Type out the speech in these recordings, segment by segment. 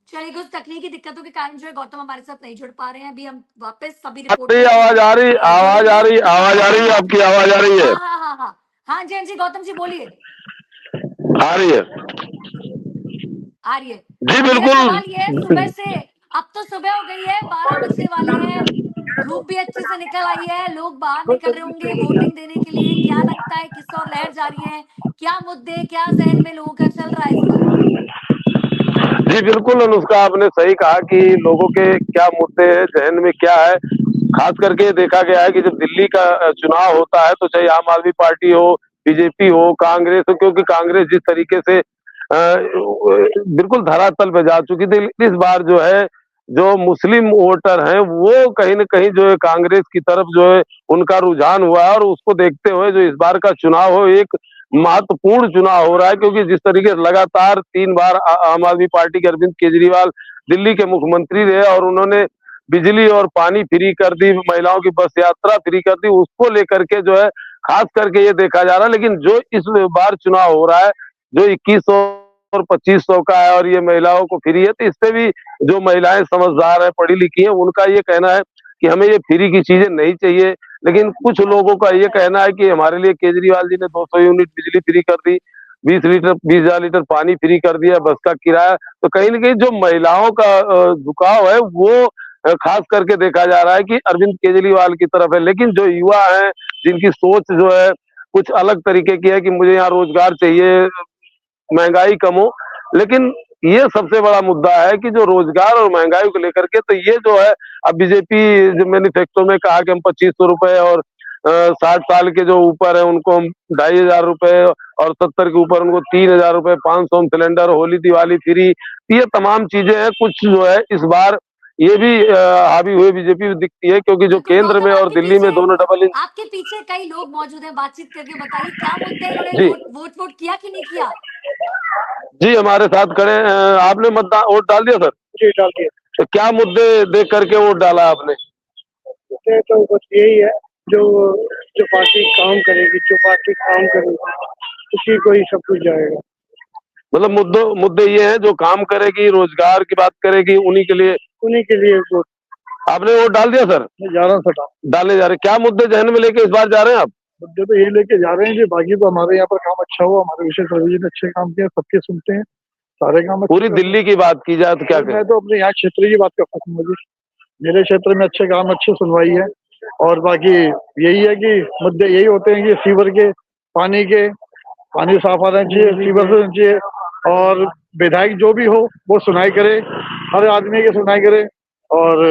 चलिए, कुछ तकनीकी दिक्कतों के कारण जो है गौतम हमारे साथ नहीं जुड़ पा रहे हैं। अभी हम वापस सभी रही रिपोर्टर्स जो आवाज हैं आ रही, आवाज आ जुड़ेंगे। रही, आवाज आ रही है, आपकी आवाज आ रही है? हाँ, हाँ, हाँ, हाँ। हाँ जी, हाँ जी, गौतम जी बोलिए। आ रही है आ रही है। जी, मेरा बिल्कुल। सवाल ये है, सुबह से अब तो सुबह हो गई है, 12 बजने वाले हैं, धूप भी अच्छे से निकल आई है, लोग बाहर निकल रहे होंगे वोटिंग देने के लिए। क्या लगता है किस ओर लहर जा रही है? क्या मुद्दे, क्या ज़हन में लोगों का चल रहा है इस बार? जी बिल्कुल अनुष्का, आपने सही कहा कि लोगों के क्या मुद्दे हैं, जहन में क्या है। खास करके देखा गया है कि जब दिल्ली का चुनाव होता है तो चाहे आम आदमी पार्टी हो, बीजेपी हो, कांग्रेस हो, क्योंकि कांग्रेस जिस तरीके से बिल्कुल धरातल पे जा चुकी थी, इस बार जो है जो मुस्लिम वोटर हैं वो कहीं न कहीं जो है कांग्रेस की तरफ जो है उनका रुझान हुआ है, और उसको देखते हुए जो इस बार का चुनाव हो, एक महत्वपूर्ण चुनाव हो रहा है। क्योंकि जिस तरीके से लगातार 3 बार आम आदमी पार्टी के अरविंद केजरीवाल दिल्ली के मुख्यमंत्री रहे और उन्होंने बिजली और पानी फ्री कर दी, महिलाओं की बस यात्रा फ्री कर दी, उसको लेकर के जो है खास करके ये देखा जा रहा है। लेकिन जो इस बार चुनाव हो रहा है, जो 2100 और 2500 का है और ये महिलाओं को फ्री है, तो इससे भी जो महिलाएं समझदार है, पढ़ी लिखी है, उनका ये कहना है कि हमें ये फ्री की चीजें नहीं चाहिए। लेकिन कुछ लोगों का ये कहना है कि हमारे लिए केजरीवाल जी ने 200 यूनिट बिजली फ्री कर दी, 20,000 लीटर पानी फ्री कर दिया, बस का किराया। तो कहीं ना कहीं जो महिलाओं का झुकाव है वो खास करके देखा जा रहा है कि अरविंद केजरीवाल की तरफ है। लेकिन जो युवा हैं, जिनकी सोच जो है कुछ अलग तरीके की है कि मुझे यहाँ रोजगार चाहिए, महंगाई कम हो। लेकिन ये सबसे बड़ा मुद्दा है कि जो रोजगार और महंगाई को लेकर के, तो ये जो है अब बीजेपी जो मैनिफेस्टो में कहा कि हम 2500 रुपए और 60 साल के जो ऊपर है उनको हम 2,500 रुपए, और 70 के ऊपर उनको 3,000 रुपए, 500 में सिलेंडर, होली दिवाली फ्री। ये तमाम चीजें हैं। कुछ जो है इस बार ये भी हावी हुए बीजेपी दिखती है, क्योंकि जो बिल्कुल केंद्र गौतम, में और दिल्ली में दोनों डबल इंजन। आपके पीछे कई लोग मौजूद हैं, बातचीत करके बताइए क्या मुद्दे इन्होंने जी वोट किया कि नहीं किया? जी, हमारे साथ खड़े आपने मतदान वोट डाल दिया सर? जी, डाल दिया। तो क्या मुद्दे देख करके वोट डाला आपने? मुद्दे तो बस यही है, जो जो पार्टी काम करेगी, जो पार्टी काम करेगी उसी को ही सब कुछ जाएगा। मतलब मुद्दे मुद्दे ये हैं जो काम करेगी, रोजगार की बात करेगी, उन्हीं के लिए वोट। आपने वोट डाल दिया सर? मैं जा रहा हूँ सटा। डाले जा रहे, क्या मुद्दे जहन में लेके इस बार जा रहे हैं आप? मुद्दे तो यही लेके जा रहे हैं जी, बाकी तो हमारे यहाँ पर काम अच्छा हुआ, हमारे विशेष सर्विस ने अच्छे काम किए, सबके सुनते हैं, सारे काम अच्छे पूरी करते दिल्ली की बात की जाए तो क्या हैं। कहें? मैं तो अपने यहाँ क्षेत्र की बात करता हूँ, मुझे मेरे क्षेत्र में अच्छे काम, अच्छी सुनवाई है। और बाकी यही है कि मुद्दे यही होते हैं कि सीवर के, पानी के, पानी साफ आना चाहिए, सीवर से चाहिए। और विधायक जो भी हो वो सुनाई करे, हर आदमी की सुनाई करे। और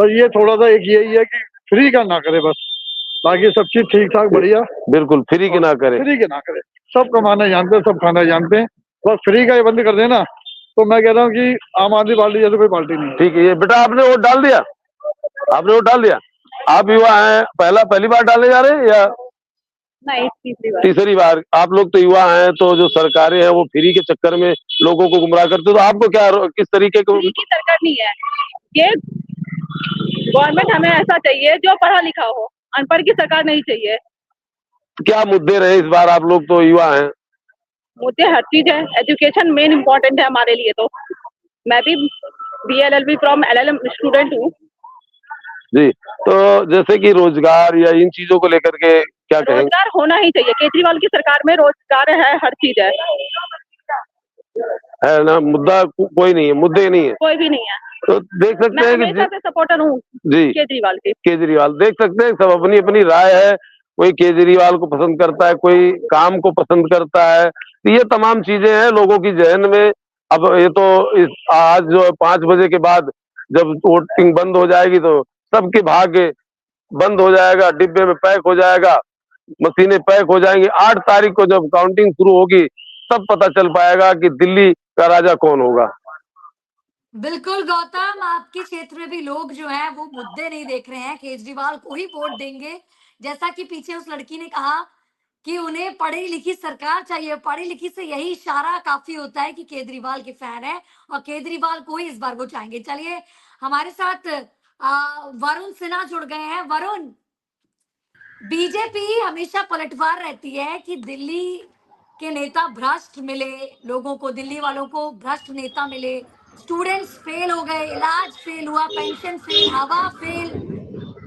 बस ये थोड़ा सा एक यही है कि फ्री का ना करे बस, बाकी सब चीज ठीक ठाक बढ़िया। बिल्कुल फ्री की ना करे। फ्री के ना करे, सब कमाना जानते हैं, सब खाना जानते हैं, बस फ्री का ये बंद कर देना तो मैं कह रहा हूँ कि आम आदमी पार्टी जैसे कोई पार्टी नहीं है। ठीक है, ये बेटा आपने वोट डाल दिया? आपने वोट डाल दिया? आप युवा हैं, पहली बार डालने जा रहे हैं या नहीं, तीसरी बार? आप लोग तो युवा हैं, तो जो सरकारें हैं वो फ्री के चक्कर में लोगों को गुमराह करते, तो आपको क्या किस तरीके को? फ्री की सरकार नहीं है ये। गवर्नमेंट हमें ऐसा चाहिए जो पढ़ा लिखा हो, अनपढ़ की सरकार नहीं चाहिए। क्या मुद्दे रहे इस बार? आप लोग तो युवा हैं। मुद्दे हर चीज है, एजुकेशन मेन इम्पोर्टेंट है हमारे लिए। तो मैं भी BLLB फ्रॉम LLM स्टूडेंट हूँ। जी, तो जैसे कि रोजगार या इन चीजों को लेकर के क्या कहेंगे? रोजगार होना ही चाहिए, केजरीवाल की सरकार में रोजगार है, हर चीज है ना, मुद्दा कोई नहीं है, मुद्दे नहीं है, कोई भी नहीं है। तो देख सकते मैं हैं हमेशा कि से सपोर्टर हूँ जी केजरीवाल की। केजरीवाल, देख सकते हैं सब अपनी अपनी राय है। कोई केजरीवाल को पसंद करता है, कोई काम को पसंद करता है, तो ये तमाम चीजें हैं लोगों की जहन में। अब ये तो इस आज जो है 5 बजे के बाद जब वोटिंग बंद हो जाएगी तो सबके भाग्य बंद हो जाएगा, डिब्बे में पैक हो जाएगा, मशीनें पैक हो जाएंगी। 8 तारीख को जब काउंटिंग शुरू होगी तब पता चल पाएगा कि दिल्ली का राजा कौन होगा। बिल्कुल गौतम, आपके क्षेत्र में भी लोग जो हैं वो मुद्दे नहीं देख रहे हैं, केजरीवाल को ही वोट देंगे। जैसा कि पीछे उस लड़की ने कहा कि उन्हें पढ़ी लिखी सरकार चाहिए, पढ़ी लिखी से यही इशारा काफी होता है कि केजरीवाल के फैन है और केजरीवाल को ही इस बार वो चाहेंगे। चलिए, हमारे साथ वरुण सिन्हा जुड़ गए हैं। वरुण, बीजेपी हमेशा पलटवार रहती है कि दिल्ली के नेता भ्रष्ट मिले, लोगों को, दिल्ली वालों को भ्रष्ट नेता मिले, स्टूडेंट्स फेल हो गए, इलाज फेल हुआ, पेंशन फेल, हवा फेल,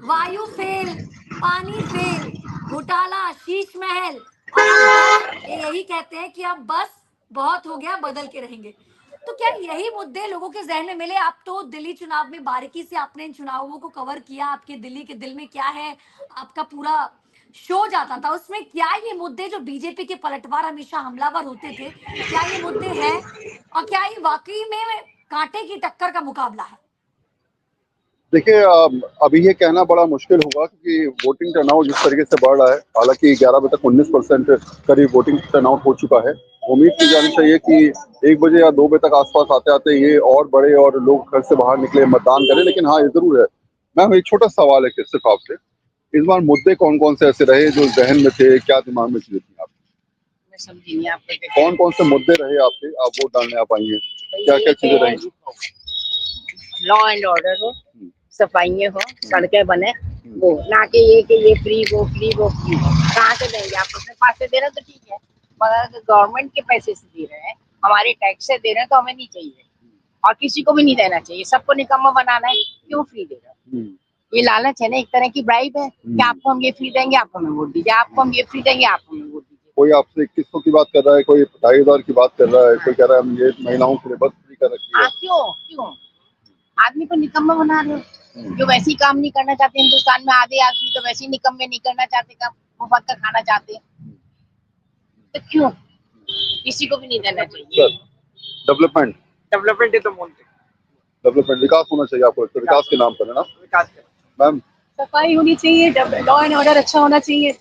वायु फेल, पानी फेल, घोटाला, शीश महल, और अब बस यही कहते हैं कि अब बस बहुत हो गया, बदल के रहेंगे। तो क्या यही मुद्दे लोगों के जहन में मिले? आप तो दिल्ली चुनाव में बारीकी से आपने इन चुनावों को कवर किया, आपके दिल्ली के दिल में क्या है, आपका पूरा शो जाता था उसमें। क्या ये मुद्दे जो बीजेपी के पलटवार हमेशा हमलावर होते थे, क्या ये मुद्दे हैं, और क्या ये वाकई में कांटे की टक्कर का मुकाबला है? देखिए, अभी ये कहना बड़ा मुश्किल होगा क्योंकि वोटिंग टर्नआउट जिस तरीके से बढ़ रहा है, हालांकि 11 बजे तक 19% करीब वोटिंग टर्नआउट हो चुका है। उम्मीद की जानी चाहिए कि 1 बजे या 2 बजे तक आसपास आते आते ये और बढ़े और लोग घर से बाहर निकले, मतदान करें। लेकिन हाँ, ये जरूर है, मैम एक छोटा सवाल है कि सिर्फ आपसे, इस बार मुद्दे कौन कौन से ऐसे रहे जो जहन में थे, क्या दिमाग में चीजें थी आपके? मैं समझी नहीं आपके। कौन कौन से मुद्दे रहे आपके, आप वोट डालने आप आई हैं, क्या क्या चीजें रही? लॉ एंड ऑर्डर हो, सफाइयाँ हो, सड़कें बने, वो ना कि ये फ्री वो फ्री वो फ्री। कहाँ से देंगे? आप अपने पास से दे रहे तो ठीक है, मगर अगर गवर्नमेंट के पैसे से दे रहे हैं, हमारे टैक्स से दे रहे हैं, तो हमें नहीं चाहिए और किसी को भी नहीं देना चाहिए। सबको निकम्मा बनाना है, क्यों फ्री दे रहे हो? ये लालच है ना, एक तरह की ब्राइब है कि आपको हम ये फ्री देंगे, आप हमें वोट दीजिए, आपको हम ये फ्री देंगे, आप हमें वोट दीजिए। कोई आपसे 2100 की बात कर रहा है, कोई 2500 की बात कर रहा है, कोई कह रहा है हम ये महिलाओं के लिए बस फ्री कर रखी है। हाँ, क्यों क्यों आदमी को निकम्मा बना रहे हो? जो वैसे ही काम नहीं करना चाहते, हिंदुस्तान में आधे आदमी तो वैसे ही निकम्मे नहीं करना चाहते काम, मुफ्त का खाना चाहते हैं, तो क्यों किसी को भी नहीं देना चाहिए? डेवलपमेंट डेवलपमेंट तो बोलते डेवलपमेंट विकास होना चाहिए, आपको लगता है विकास के नाम पर, है ना विकास मैम? सफाई होनी चाहिए, लॉ एंड ऑर्डर अच्छा होना चाहिए।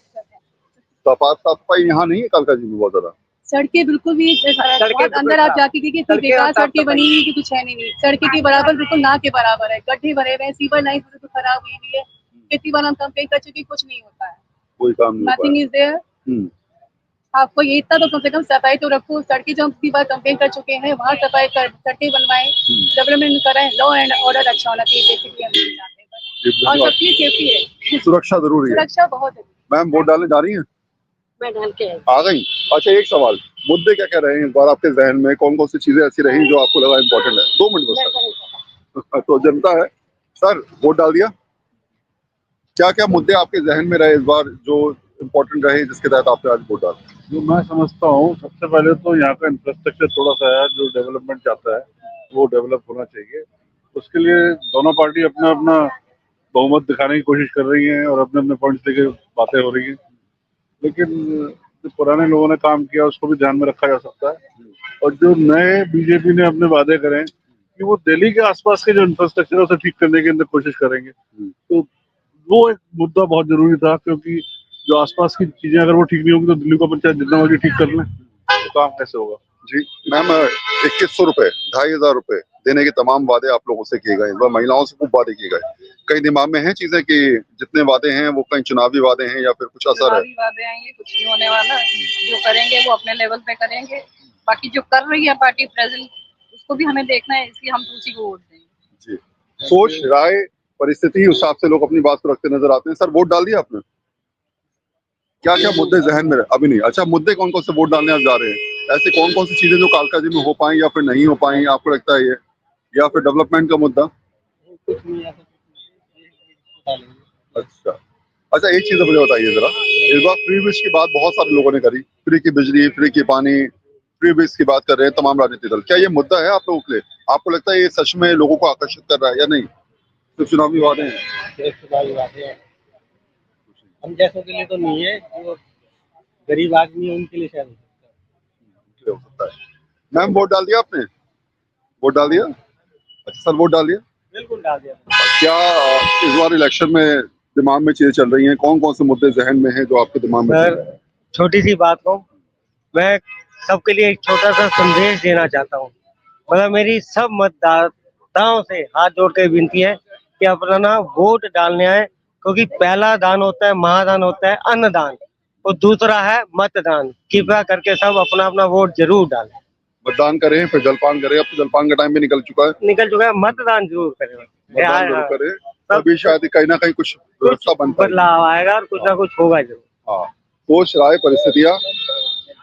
सफाई यहाँ नहीं है कालका जी में बहुत ज्यादा। सड़कें बिल्कुल भी बहुत अंदर आप जाके देखिए, कोई बेकार सड़कें बनी हुई कि कुछ है नहीं। सड़कें के बराबर बिल्कुल ना के बराबर है, गड्ढे भरे हुए हैं, सीवर लाइन बिल्कुल खराब हुई हुई है। खेती वाला हम कंप्लेन कर चुके, कुछ नहीं होता है, कोई काम नहीं नथिंग इज देयर। आपको ये इतना तो कम से कम सफाई तो रखो। सड़कें जो हम कितनी बार कंप्लेन कर चुके हैं, वहाँ सफाई कर, सड़कें बनवाएं, डेवलपमेंट कराएं, लॉ एंड ऑर्डर अच्छा होना चाहिए, बेसिकली हम यही चाहते हैं। और सबकी सेफ्टी है, सुरक्षा जरूरी है। सुरक्षा बहुत है। मैम वोट डालने जा रही हैं? मैं ढल के आ गई। अच्छा, एक सवाल, मुद्दे क्या कह रहे हैं इस बार आपके जहन में, कौन कौन सी चीजें ऐसी रही जो आपको लगा इम्पोर्टेंट है? 2 मिनट बस। तो जनता है सर, वोट डाल दिया? क्या क्या मुद्दे आपके जहन में रहे इस बार जो इम्पोर्टेंट रहे, जिसके तहत आपने आज वोट डाला? जो मैं समझता हूँ, सबसे पहले तो यहाँ का इंफ्रास्ट्रक्चर थोड़ा सा है, जो डेवलपमेंट चाहता है वो डेवलप होना चाहिए। उसके लिए दोनों पार्टी अपना अपना बहुमत दिखाने की कोशिश कर रही हैं और अपने अपने पॉइंट्स लेके बातें हो रही हैं, लेकिन जो पुराने लोगों ने काम किया उसको भी ध्यान में रखा जा सकता है। और जो नए बीजेपी ने अपने वादे करें कि वो दिल्ली के आसपास के जो इंफ्रास्ट्रक्चर है उसे ठीक करने की अंदर कोशिश करेंगे, तो वो एक मुद्दा बहुत जरूरी था, क्योंकि जो आसपास की चीजें अगर वो ठीक नहीं होंगी तो दिल्ली को पंचायत जितना मर्जी ठीक कर लें तो काम कैसे होगा? जी मैम, 2100 रुपए, 2500 रुपए देने के तमाम वादे आप लोगों से किए गए, इस बार महिलाओं से खूब वादे किए गए। कहीं दिमाग में है चीजें कि जितने वादे हैं वो कहीं चुनावी वादे हैं या फिर कुछ असर है? वादे आएंगे, कुछ नहीं होने वाला। जो करेंगे वो अपने लेवल पे करेंगे, बाकी जो कर रही है पार्टी प्रेजेंट, उसको भी हमें देखना है, इसलिए हम उसी को वोट देंगे। जी, सोच राय परिस्थिति उस हिसाब से लोग अपनी बात को रखते नजर आते हैं। सर, वोट डाल दिया आपने? क्या क्या मुद्दे जहन में? अभी नहीं। अच्छा, मुद्दे कौन कौन से वोट डालने आप जा रहे हैं? ऐसे कौन कौन सी चीजें जो कालका जी में हो पाई या फिर नहीं हो पाई आपको लगता है ये, या फिर डेवलपमेंट का मुद्दा? अच्छा अच्छा, एक चीज मुझे बताइए जरा, इस बार फ्री बिज की बात बहुत सारे लोगों ने करी, फ्री की बिजली, फ्री की पानी, फ्री बिज की बात कर रहे हैं तमाम राजनीतिक दल। क्या ये मुद्दा है आप लोगों के लिए? आपको लगता है ये सच में लोगों को आकर्षित कर रहा है या नहीं, तो चुनावी वादे हैं? हम जैसों के लिए तो नहीं है, जो गरीब आदमी है उनके लिए शायद हो सकता है। मैम, वोट डाल दिया आपने? वोट डाल दिया? अच्छा सर, वोट डाल दिया? बिल्कुल डाल दिया। क्या इस बार इलेक्शन में दिमाग में चीजें चल रही हैं, कौन कौन से मुद्दे जहन में हैं जो आपके दिमाग में? सर, छोटी सी बात को मैं सबके लिए एक छोटा सा संदेश देना चाहता हूँ। मतलब मेरी सब मतदाताओं से हाथ जोड़ के विनती है कि अपना ना वोट डालने आए, क्योंकि पहला दान होता है, महादान होता है अन्नदान, और दूसरा है मतदान। कृपया करके सब अपना अपना वोट जरूर डालें। मतदान करें, फिर जलपान करें। अब तो जलपान का टाइम भी निकल चुका है। मतदान जरूर करें, मतदान जरूर करें, तभी शायद कहीं ना कहीं कुछ व्यवस्था बनता है, बदलाव आएगा और कुछ ना कुछ होगा जरूर। हाँ, सोच राय परिस्थितियां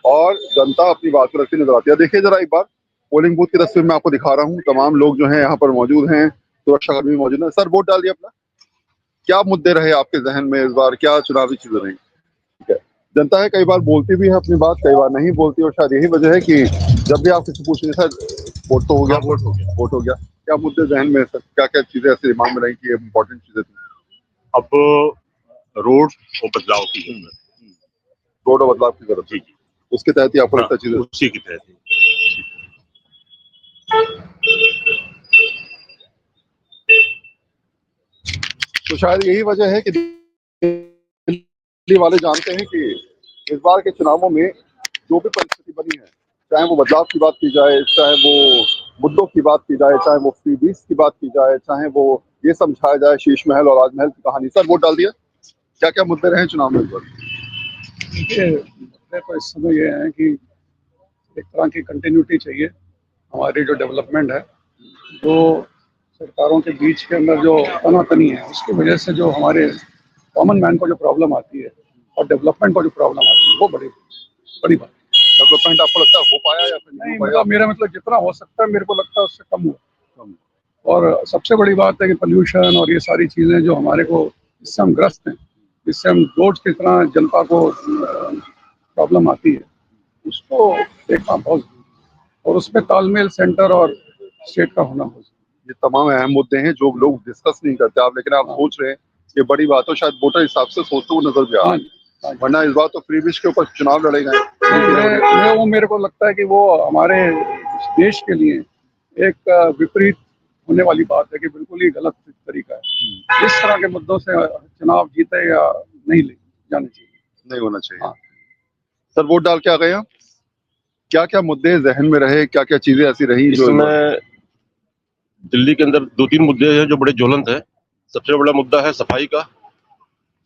और जनता अपनी बात को रखती नजर आती है। देखिए जरा एक बार, पोलिंग बूथ की तस्वीर मैं आपको दिखा रहा हूँ। तमाम लोग जो हैं यहाँ पर मौजूद हैं, सुरक्षाकर्मी मौजूद हैं। सर, वोट डाल दिया अपना? क्या मुद्दे रहे आपके जहन में इस बार, क्या चुनावी चीजें रही? ठीक है, जनता है कई बार बोलती भी है अपनी बात, कई बार नहीं बोलती, और शायद यही वजह है कि जब भी आप किसी पूछेंगे सर वोट तो हो गया, वोट हो गया, क्या मुद्दे जहन में सर, क्या क्या चीजें ऐसे दिमाग में रही कि इम्पोर्टेंट चीजें थी? अब रोड और बदलाव की जरूरत है। रोड और बदलाव की जरूरत है, उसके तहत ही आपको लगता है चीजें? उसी की तहत ही। तो शायद यही वजह है कि दिल्ली वाले जानते हैं कि इस बार के चुनावों में जो भी परिस्थिति बनी है, चाहे वो बदलाव की बात की जाए, चाहे वो मुद्दों की बात की जाए, चाहे वो फ्री बीस की बात की जाए, चाहे वो ये समझाया जाए शीश महल और राजमहल की कहानी। सर, वोट डाल दिया? क्या क्या मुद्दे रहे चुनाव में इस बार? देखिए, मुद्दे तो इस समय ये है कि एक तरह की कंटिन्यूटी चाहिए। हमारी जो डेवलपमेंट है, जो सरकारों के बीच के अंदर जो तनातनी है, उसकी वजह से जो हमारे कॉमन मैन को जो प्रॉब्लम आती है और डेवलपमेंट को जो प्रॉब्लम आती है, वो बड़ी बड़ी बात है। डेवलपमेंट आपको लगता है हो पाया या फिर नहीं नहीं, हो पाया? मतलब मेरा मतलब जितना हो सकता है मेरे को लगता है उससे कम हुआ। और सबसे बड़ी बात है कि पोल्यूशन और ये सारी चीज़ें जो हमारे को, इससे हम ग्रस्त हैं, इससे हम रोज की तरह जनता को प्रॉब्लम आती है, उसको देखना बहुत जरूरी है। और उसमें तालमेल सेंटर और स्टेट का होना बहुत जरूरी ये तमाम अहम मुद्दे हैं जो लोग डिस्कस नहीं करते आप, लेकिन आप सोच रहे हैं ये बड़ी बात हो, शायद वोटर हिसाब से सोचते हुए नजर भी आ है। रहा हाँ है। जी, हाँ जी। वरना इस बार तो फ्री विश के ऊपर चुनाव लड़े गए। वो मेरे को लगता है कि वो हमारे देश के लिए एक विपरीत होने वाली बात है कि बिल्कुल ही गलत तरीका है। इस तरह के मुद्दों से चुनाव जीते या नहीं ले जाने चाहिए। नहीं होना चाहिए। हाँ। सर, वोट डाल के आ गए आप? क्या क्या मुद्दे जहन में रहे, क्या क्या चीजें ऐसी रही जो इसमें दिल्ली के अंदर 2-3 मुद्दे हैं जो बड़े ज्वलंत हैं। सबसे बड़ा मुद्दा है सफाई का,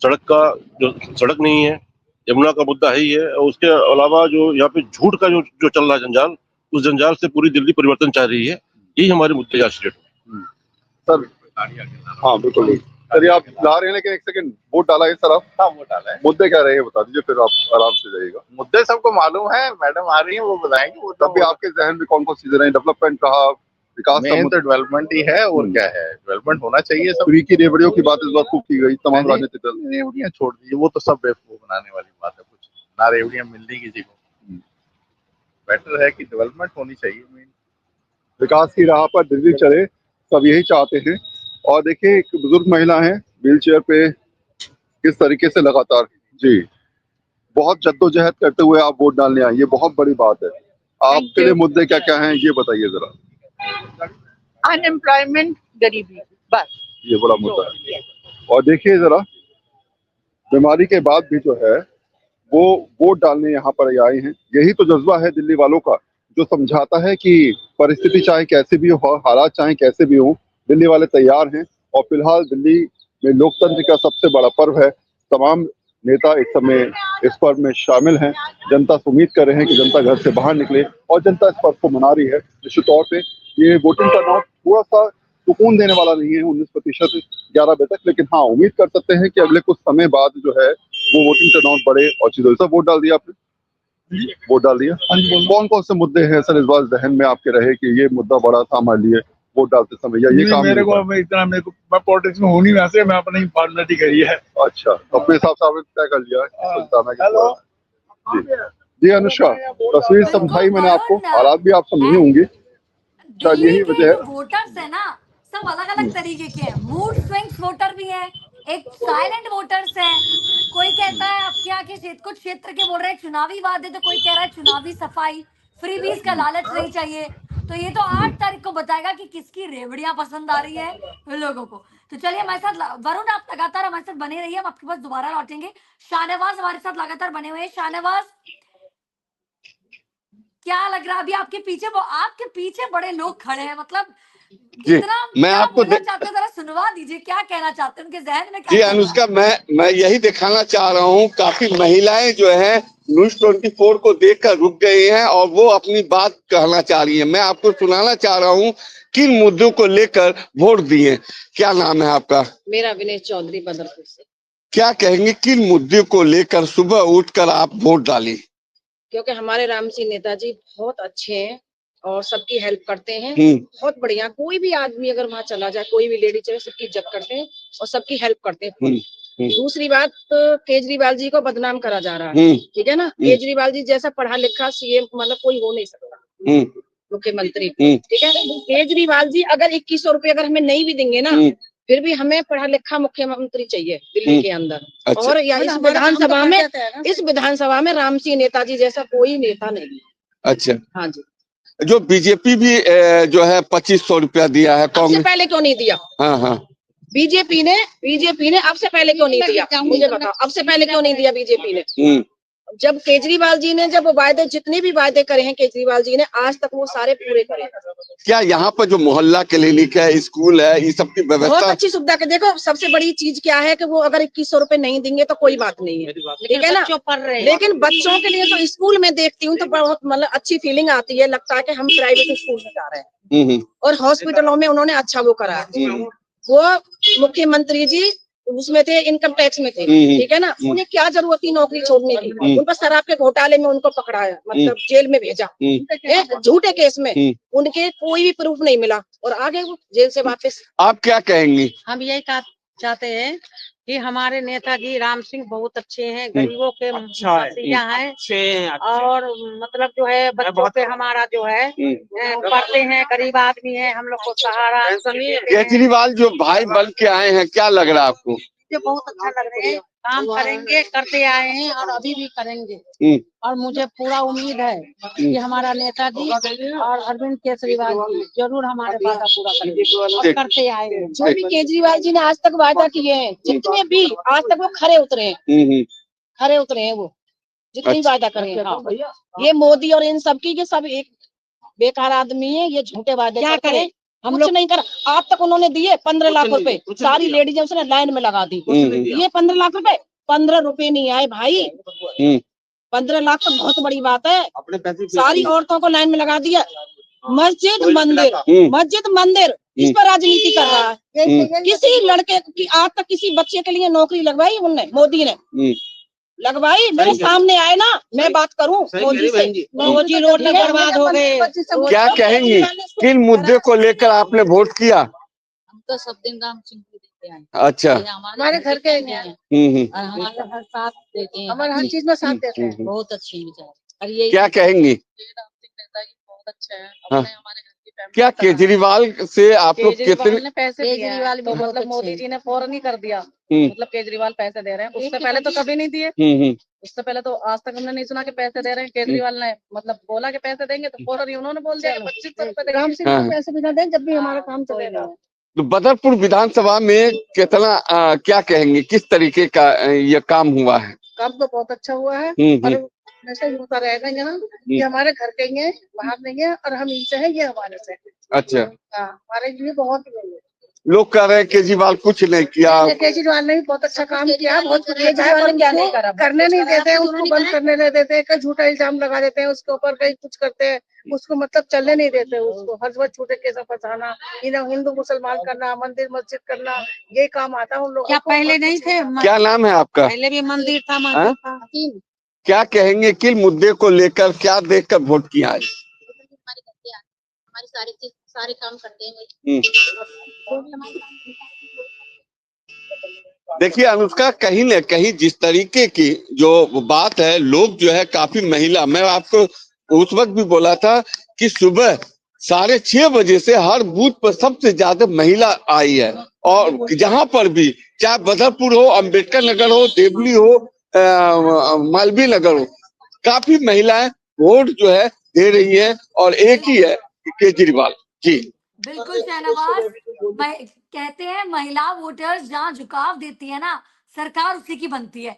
सड़क का, जो सड़क नहीं है, यमुना का मुद्दा है ही है, और उसके अलावा जो यहाँ पे झूठ का जो जो चल रहा है जंजाल, उस जंजाल से पूरी दिल्ली परिवर्तन चाह रही है। यही हमारे मुद्दे आज स्टेट में। सर? हाँ बिल्कुल सर, ये आप ला रहे हैं, लेकिन एक सेकंड, वोट डाला है सर आप? हाँ, वोट डाला है। मुद्दे क्या रहे बता दीजिए, फिर आप आराम से जाइएगा। मुद्दे सबको मालूम है, मैडम आ रही है वो बताएंगे। वो तब भी आपके जहन में कौन कौन चीजें रही? डेवलपमेंट कहा, विकास का मेन मुद्दा, तो डेवलपमेंट ही है, और क्या है, डेवलपमेंट होना चाहिए। सब फ्री की रेवड़ियों की बात इस बार खूब की गई, तमाम राजनीतिक दल। रेवड़ियां छोड़ दीजिए, वो तो सब बेवकूफ बनाने वाली बात है। कुछ ना रेवड़ियां मिल रही किसी को। बेटर है कि डेवलपमेंट होनी चाहिए। मेन विकास की राह पर दिल्ली चले, सब यही चाहते हैं। और देखिए, एक बुजुर्ग महिला है व्हील चेयर पे, किस तरीके से लगातार जी बहुत जद्दोजहद करते हुए आप वोट डालने आए, ये बहुत बड़ी बात है। आपके लिए मुद्दे क्या क्या हैं, ये बताइए जरा। अनएम्प्लॉयमेंट, गरीबी, बस ये बड़ा मुद्दा है। और देखिए जरा, बीमारी के बाद भी जो है वो वोट डालने यहाँ पर आए हैं। यही तो जज्बा है दिल्ली वालों का, जो समझाता है कि परिस्थिति चाहे कैसे भी हो, हालात चाहे कैसे भी हो, दिल्ली वाले तैयार हैं। और फिलहाल दिल्ली में लोकतंत्र का सबसे बड़ा पर्व है। तमाम नेता इस समय इस पर्व में शामिल हैं। जनता से उम्मीद कर रहे हैं कि जनता घर से बाहर निकले, और जनता इस पर्व को मना रही है। निश्चित तौर पे ये वोटिंग टर्नआउट थोड़ा सा सुकून देने वाला नहीं है 19% 11 बजे तक, लेकिन हाँ, उम्मीद कर सकते हैं कि अगले कुछ समय बाद जो है वो वोटिंग टर्नआउट बढ़े और चीजों। सब वोट डाल दिया आपने? वोट डाल दिया? कौन कौन से मुद्दे हैं सर इस बार जहन में आपके रहे कि ये मुद्दा बड़ा था हमारे लिए वोट डालते समय, या ये काम मेरे को मैं पॉलिटिक्स में हूँ नहीं, वैसे मैं अपनी फॉर्मेलिटी करी है। अच्छा, तो अपने हिसाब से आपने तय कर लिया है बताना कि जी अनुष्का, तस्वीर समझाई मैंने आपको, हालात भी आप समझी होंगी, शायद दिल्ली यही के वजह जो वोटर्स है ना, सब अलग अलग तरीके के हैं। मूड स्विंग्स वोटर भी है, एक साइलेंट वोटर्स है। कोई कहता है आपके यहाँ के क्षेत्र, कुछ क्षेत्र के बोल रहे हैं चुनावी वादे, तो कोई कह रहा है चुनावी सफाई, फ्रीबीज का लालच नहीं चाहिए। तो ये तो 8 तारीख को बताएगा कि किसकी रेवड़ियां पसंद आ रही है लोगों को। तो चलिए हमारे साथ वरुण, आप लगातार हमारे साथ बने रहिए, हम आपके पास दोबारा लौटेंगे। शाहनवाज हमारे साथ लगातार बने हुए हैं। शाहनवाज, क्या लग रहा है अभी आपके पीछे बड़े लोग खड़े हैं, मतलब जितना मैं क्या आपको बोलना चाहते हैं जरा सुनवा दीजिए, क्या कहना चाहते हैं, उनके जहन में क्या जी चल रहा है? अनुष्का, मैं यही दिखाना चाह रहा हूँ, काफी महिलाएं जो है न्यूज 24 को देखकर रुक गई हैं और वो अपनी बात कहना चाह रही है। मैं आपको सुनाना चाह रहा हूँ किन मुद्दों को लेकर वोट दिए। क्या नाम है आपका? मेरा विनय चौधरी, बदरपुर से। क्या कहेंगे किन मुद्दों को लेकर सुबह उठकर आप वोट डाली? क्योंकि हमारे राम सिंह नेताजी बहुत अच्छे हैं और सबकी हेल्प करते हैं। हम्म। बहुत बढ़िया, कोई भी आदमी अगर वहाँ चला जाए, कोई भी लेडी चले, सबकी इज्जत करते हैं और सबकी हेल्प करते हैं। दूसरी बात, केजरीवाल जी को बदनाम करा जा रहा है, ठीक है ना। केजरीवाल जी जैसा पढ़ा लिखा सीएम मतलब कोई हो नहीं सकता, मुख्यमंत्री, ठीक है। केजरीवाल जी अगर 2100 रुपये अगर हमें नहीं भी देंगे ना, फिर भी हमें पढ़ा लिखा मुख्यमंत्री चाहिए दिल्ली के अंदर। अच्छा। और या इस विधानसभा में राम सिंह नेताजी जैसा कोई नेता नहीं। अच्छा। हाँ जी। जो बीजेपी भी जो है 2500 रुपया दिया है, सबसे कांग्रेस पहले क्यों नहीं दिया? हाँ हाँ, बीजेपी ने अब से पहले क्यों नहीं दिया? मुझे बताओ, अब से पहले क्यों नहीं दिया बीजेपी ने? जब केजरीवाल जी ने जब वायदे, जितने भी वायदे करे हैं केजरीवाल जी ने, आज तक वो सारे पूरे करे। क्या यहाँ पर जो मोहल्ला क्लिनिक है, स्कूल है, ये सब की बहुत व्यवस्था? अच्छी सुविधा के देखो, सबसे बड़ी चीज क्या है कि वो अगर 2100 रुपए नहीं देंगे तो कोई बात नहीं है, ठीक है ना। लेकिन बच्चों के लिए तो स्कूल में देखती हूँ तो बहुत मतलब अच्छी फीलिंग आती है, लगता है कि हम प्राइवेट स्कूल में जा रहे हैं। और हॉस्पिटलों में उन्होंने अच्छा वो करा है। वो मुख्यमंत्री जी उसमें थे, इनकम टैक्स में थे, ठीक है ना। उन्हें क्या जरूरत थी नौकरी छोड़ने की? उनको शराब के घोटाले में उनको पकड़ाया, मतलब जेल में भेजा, झूठे केस में। उनके कोई भी प्रूफ नहीं मिला और आगे वो जेल से वापस। आप क्या कहेंगी? हम यही चाहते हैं कि हमारे नेताजी राम सिंह बहुत अच्छे हैं, गरीबों के मसीहा हैं, और मतलब जो है बच्चों पे हमारा जो है पढ़ते हैं, गरीब आदमी है, हम लोग को सहारा। केजरीवाल जो भाई बन के आए हैं, क्या लग रहा है आपको? मुझे बहुत अच्छा लग रहा है, काम करेंगे, करते आए हैं और अभी भी करेंगे। और मुझे पूरा उम्मीद है कि हमारा नेताजी और अरविंद केजरीवाल जी जरूर हमारे वादा पूरा करेंगे और करते आए हैं। जो भी केजरीवाल जी ने आज तक वादा किए हैं, जितने भी आज तक वो खरे उतरे हैं, खरे उतरे हैं वो, जितनी वादा करे हैं। हाँ। ये मोदी और इन सबकी के सब एक बेकार आदमी है, ये झूठे वादे क्या करें? हम लोग नहीं कर। आज तक उन्होंने दिए 15 लाख रुपए, सारी लेडीज उसने लाइन में लगा दी। ये 15 लाख रुपए, 15 रुपए नहीं आए भाई। 15 लाख तो बहुत बड़ी बात है। सारी औरतों को लाइन में लगा दिया। मस्जिद मंदिर इस पर राजनीति कर रहा है। किसी लड़के की आज तक किसी बच्चे के लिए नौकरी लगवाई उनने? मोदी ने लगवाई? मेरे सामने आए ना, मैं बात करूं मोदी से। रोजी रोटी बर्बाद हो गए। क्या कहेंगे? किन मुद्दे को लेकर आपने वोट किया? हम तो सब दिन राम सिंह को देते हैं। अच्छा। हमारे घर के हमारे हर साथ देते हैं, हमारे हर चीज में साथ देते हैं। बहुत अच्छी विचार। और ये क्या कहेंगी? राम सिंह नेताजी बहुत अच्छा है, हमारे घर की फैमिली। क्या केजरीवाल से आप लोग कितने? पैसे केजरीवाल तो मतलब मोदी जी ने फौरन ही कर दिया। मतलब केजरीवाल पैसे दे रहे हैं, उससे पहले तो कभी नहीं दिए। उससे पहले तो आज तक हमने नहीं सुना कि पैसे दे रहे हैं। केजरीवाल ने मतलब बोला कि पैसे देंगे तो फौरन ही उन्होंने बोल दिया कि 2500 रुपए देंगे। राम सिंह को पैसे बिना दें जब भी हमारा काम चलेगा। तो बदरपुर विधानसभा में कितना क्या कहेंगे, किस तरीके का ये काम हुआ है? काम तो बहुत अच्छा हुआ है, और हमेशा ही होता रहेगा ना। ये हमारे घर के ही हैं, बाहर नहीं है, और हम इनसे हैं, ये हमारे से। अच्छा। हाँ, हमारे लिए बहुत लोग कह रहे हैं केजरीवाल कुछ नहीं किया। केजरीवाल ने भी बहुत अच्छा काम किया, बहुत केजरीवाल क्या नहीं करा, करने नहीं देते, उसको बंद करने नहीं देते, कई झूठा इल्जाम लगा देते हैं उसके ऊपर, कई कुछ करते हैं उसको, मतलब चलने नहीं देते उसको। हर वक्त झूठे केस फंसाना, हिंदू मुसलमान करना, मंदिर मस्जिद करना, ये काम आता है उन लोगों को। क्या पहले नहीं थे? क्या नाम है आपका? पहले भी मंदिर था, मस्जिद था। क्या कहेंगे, किन मुद्दे को लेकर क्या देखकर वोट किया आज? हमारी सारी चीज, सारे काम करते हैं। देखिए अनुष्का, कहीं न कहीं जिस तरीके की जो बात है, लोग जो है काफी महिला, मैं आपको उस वक्त भी बोला था कि सुबह 6:30 बजे से हर बूथ पर सबसे ज्यादा महिला आई है। और जहां पर भी, चाहे बदरपुर हो, अम्बेडकर नगर हो, देवली हो, मालवीय नगर हो, काफी महिलाएं वोट जो है दे रही है, और एक ही है केजरीवाल जी। बिल्कुल शहनवाज, कहते हैं महिला वोटर्स जहाँ झुकाव देती है ना, सरकार उसी की बनती है।